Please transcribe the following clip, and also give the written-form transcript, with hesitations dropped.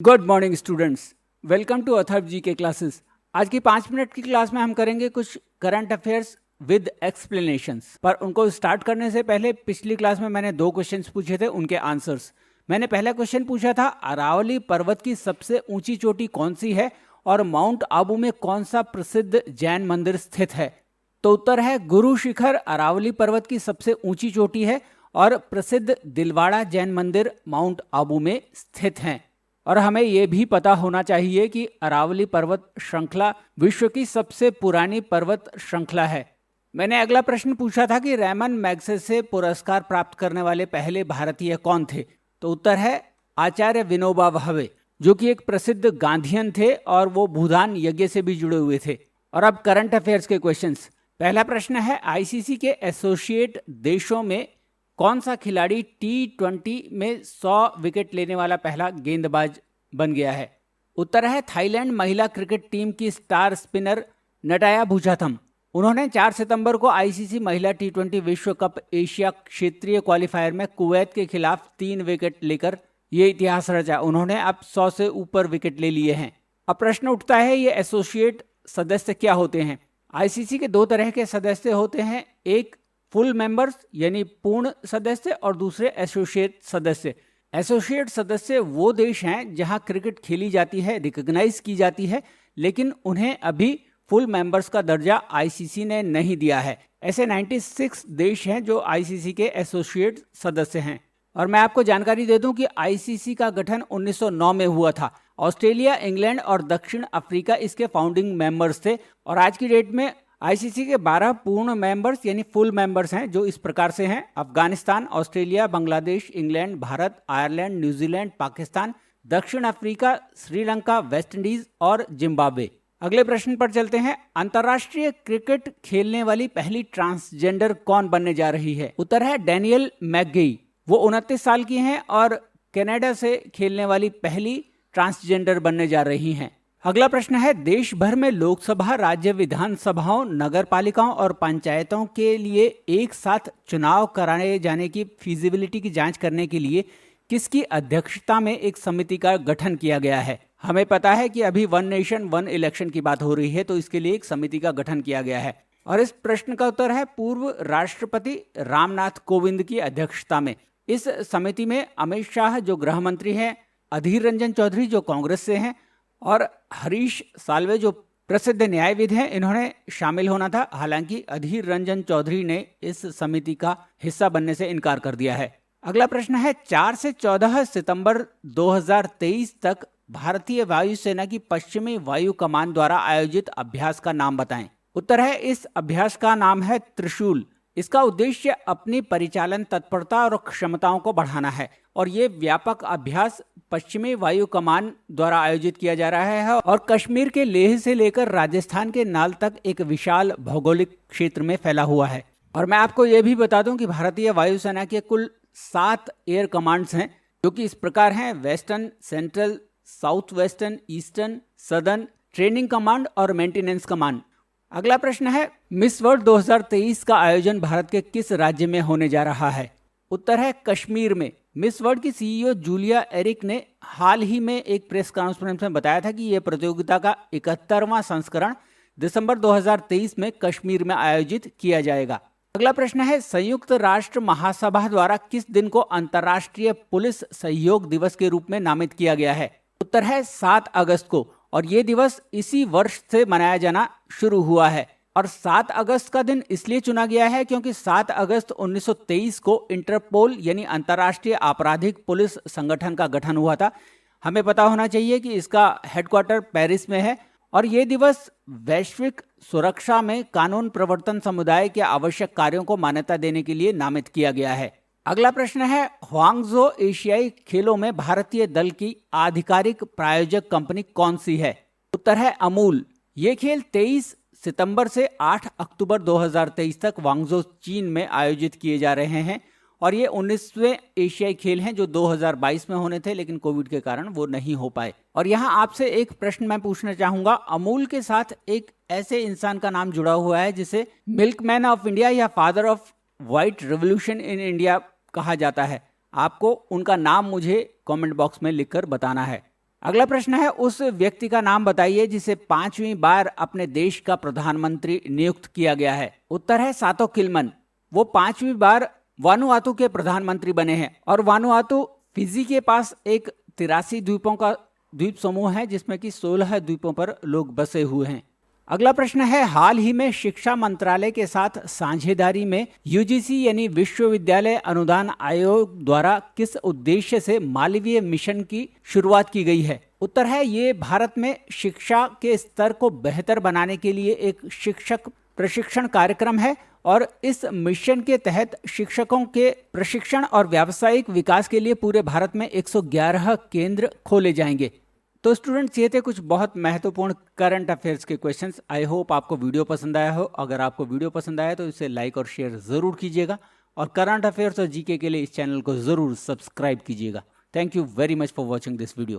Good morning students, welcome to Atharva ji के classes. आज की 5 मिनट की क्लास में हम करेंगे कुछ करंट अफेयर्स विद एक्सप्लेनेशंस। पर उनको स्टार्ट करने से पहले पिछली क्लास में मैंने 2 क्वेश्चंस पूछे थे, उनके आंसर्स। मैंने पहला क्वेश्चन पूछा था अरावली पर्वत की सबसे ऊंची चोटी कौन सी है और माउंट आबू में कौन सा प्रसिद्ध जैन मंदिर स्थित है। तो उत्तर है गुरु शिखर अरावली पर्वत की सबसे ऊंची चोटी है और प्रसिद्ध दिलवाड़ा जैन मंदिर माउंट आबू में स्थित हैं। और हमें यह भी पता होना चाहिए कि अरावली पर्वत श्रृंखला विश्व की सबसे पुरानी पर्वत श्रृंखला है। मैंने अगला प्रश्न पूछा था कि रैमन मैग्सेसे पुरस्कार प्राप्त करने वाले पहले भारतीय कौन थे। तो उत्तर है आचार्य विनोबा भावे, जो कि एक प्रसिद्ध गांधीयन थे और वो भूदान यज्ञ से भी जुड़े हुए थे। और अब करंट अफेयर्स के क्वेश्चंस। पहला प्रश्न है आईसीसी के एसोसिएट देशों में कौन सा खिलाड़ी T20 में 100 विकेट लेने वाला पहला गेंदबाज बन गया है। उत्तर है थाईलैंड महिला क्रिकेट टीम की स्टार स्पिनर नटाया भुजाथम। उन्होंने 4 सितंबर को आईसीसी महिला T20 विश्व कप एशिया क्षेत्रीय क्वालिफायर में कुवैत के खिलाफ 3 विकेट लेकर ये इतिहास रचा। उन्होंने अब 100 से ऊपर विकेट ले लिए हैं। अब प्रश्न उठता है ये एसोसिएट सदस्य क्या होते हैं। आईसीसी के 2 तरह के सदस्य होते हैं, एक फुल मेंबर्स यानी पूर्ण सदस्य और दूसरे एसोसिएट सदस्य। एसोसिएट सदस्य वो देश हैं जहां क्रिकेट खेली जाती है, रिकॉग्नाइज की जाती है, लेकिन उन्हें अभी फुल मेंबर्स का दर्जा आईसीसी ने नहीं दिया है। ऐसे 96 देश हैं जो आईसीसी के एसोसिएट सदस्य हैं। और मैं आपको जानकारी दे दूं कि आईसीसी का गठन 1909 में हुआ था। ऑस्ट्रेलिया, इंग्लैंड और दक्षिण अफ्रीका इसके फाउंडिंग मेंबर्स थे। और आज की डेट में आईसीसी के 12 पूर्ण मेंबर्स यानी फुल मेंबर्स हैं, जो इस प्रकार से हैं: Afghanistan, Australia, Bangladesh, England, Bharat, Ireland, New Zealand, Pakistan, दक्षिण अफ्रीका, श्रीलंका, वेस्ट इंडीज और जिम्बाब्वे। अगले प्रश्न पर चलते हैं। अंतर्राष्ट्रीय क्रिकेट खेलने वाली पहली ट्रांसजेंडर कौन बनने जा रही है। उत्तर है डैनियल मैकगेई। वो 29 साल की हैं और कनाडा से खेलने वाली पहली ट्रांसजेंडर बनने जा रही हैं। अगला प्रश्न है देश भर में लोकसभा, राज्य विधानसभाओं, नगर पालिकाओं और पंचायतों के लिए एक साथ चुनाव कराए जाने की फीजिबिलिटी की जांच करने के लिए किसकी अध्यक्षता में एक समिति का गठन किया गया है। हमें पता है कि अभी 1 नेशन 1 इलेक्शन की बात हो रही है, तो इसके लिए एक समिति का गठन किया गया है। और इस प्रश्न का उत्तर है पूर्व राष्ट्रपति रामनाथ कोविंद की अध्यक्षता में। इस समिति में अमित शाह जो गृह मंत्री हैं, अधीर रंजन चौधरी जो कांग्रेस से हैं और हरीश साल्वे जो प्रसिद्ध न्यायविद हैं, इन्होंने शामिल होना था। हालांकि अधीर रंजन चौधरी ने इस समिति का हिस्सा बनने से इनकार कर दिया है। अगला प्रश्न है 4 से 14 सितंबर 2023 तक भारतीय वायुसेना की पश्चिमी वायु कमान द्वारा आयोजित अभ्यास का नाम बताएं। उत्तर है इस अभ्यास का नाम है त्रिशूल। इसका उद्देश्य अपनी परिचालन तत्परता और क्षमताओं को बढ़ाना है और ये व्यापक अभ्यास पश्चिमी वायु कमान द्वारा आयोजित किया जा रहा है और कश्मीर के लेह से लेकर राजस्थान के नाल तक एक विशाल भौगोलिक क्षेत्र में फैला हुआ है। और मैं आपको यह भी बता दूं कि भारतीय वायुसेना के कुल 7 एयर कमांड्स हैं, जो कि इस प्रकार हैं: western, central, south western, eastern, southern, training command और मेंटेनेंस कमांड। अगला प्रश्न है मिस वर्ल्ड 2023 का आयोजन भारत के किस राज्य में होने जा रहा है। उत्तर है कश्मीर में। मिस वर्ल्ड की सीईओ जूलिया एरिक ने हाल ही में एक प्रेस कॉन्फ्रेंस में बताया था कि यह प्रतियोगिता का 71वां संस्करण दिसंबर 2023 में कश्मीर में आयोजित किया जाएगा। अगला प्रश्न है संयुक्त राष्ट्र महासभा द्वारा किस दिन को अंतर्राष्ट्रीय पुलिस सहयोग दिवस के रूप में नामित किया गया है। उत्तर है 7 अगस्त को और ये दिवस इसी वर्ष से मनाया जाना शुरू हुआ है। और 7 अगस्त का दिन इसलिए चुना गया है क्योंकि 7 अगस्त 1923 को इंटरपोल यानी अंतर्राष्ट्रीय आपराधिक पुलिस संगठन का गठन हुआ था। हमें पता होना चाहिए कि इसका हेडक्वार्टर पेरिस में है और ये दिवस वैश्विक सुरक्षा में कानून प्रवर्तन समुदाय के आवश्यक कार्यों को मान्यता देने के लिए नामित किया गया है। अगला प्रश्न है ह्वांगझो एशियाई खेलों में भारतीय दल की आधिकारिक प्रायोजक कंपनी कौन सी है। उत्तर है अमूल। ये खेल 23 सितंबर से 8 अक्टूबर 2023 तक ह्वांगझो, चीन में आयोजित किए जा रहे हैं और ये 19वें एशियाई खेल हैं जो 2022 में होने थे, लेकिन कोविड के कारण वो नहीं हो पाए। और यहाँ आपसे एक प्रश्न मैं पूछना चाहूंगा, अमूल के साथ एक ऐसे इंसान का नाम जुड़ा हुआ है जिसे मिल्कमैन ऑफ इंडिया या father of white revolution in India कहा जाता है। आपको उनका नाम मुझे कमेंट बॉक्स में लिखकर बताना है। अगला प्रश्न है, उस व्यक्ति का नाम बताइए जिसे 5वीं बार अपने देश का प्रधानमंत्री नियुक्त किया गया है। उत्तर है सातो किलमन। वो 5वीं बार वानुआतू के प्रधानमंत्री बने हैं और वानुआतू फिजी के पास एक 83 द्वीपों का द्वीप समूह है जिसमें कि 16 द्वीपों पर लोग बसे हुए हैं। अगला प्रश्न है, हाल ही में शिक्षा मंत्रालय के साथ साझेदारी में यूजीसी यानी विश्वविद्यालय अनुदान आयोग द्वारा किस उद्देश्य से मालवीय मिशन की शुरुआत की गई है। उत्तर है, ये भारत में शिक्षा के स्तर को बेहतर बनाने के लिए एक शिक्षक प्रशिक्षण कार्यक्रम है और इस मिशन के तहत शिक्षकों के प्रशिक्षण और व्यावसायिक विकास के लिए पूरे भारत में 111 केंद्र खोले जाएंगे। तो स्टूडेंट्स, ये थे कुछ बहुत महत्वपूर्ण करंट अफेयर्स के क्वेश्चंस। आई होप आपको वीडियो पसंद आया हो। अगर आपको वीडियो पसंद आया तो इसे लाइक और शेयर ज़रूर कीजिएगा और करंट अफेयर्स और जीके के लिए इस चैनल को ज़रूर सब्सक्राइब कीजिएगा। Thank you very much for watching this video.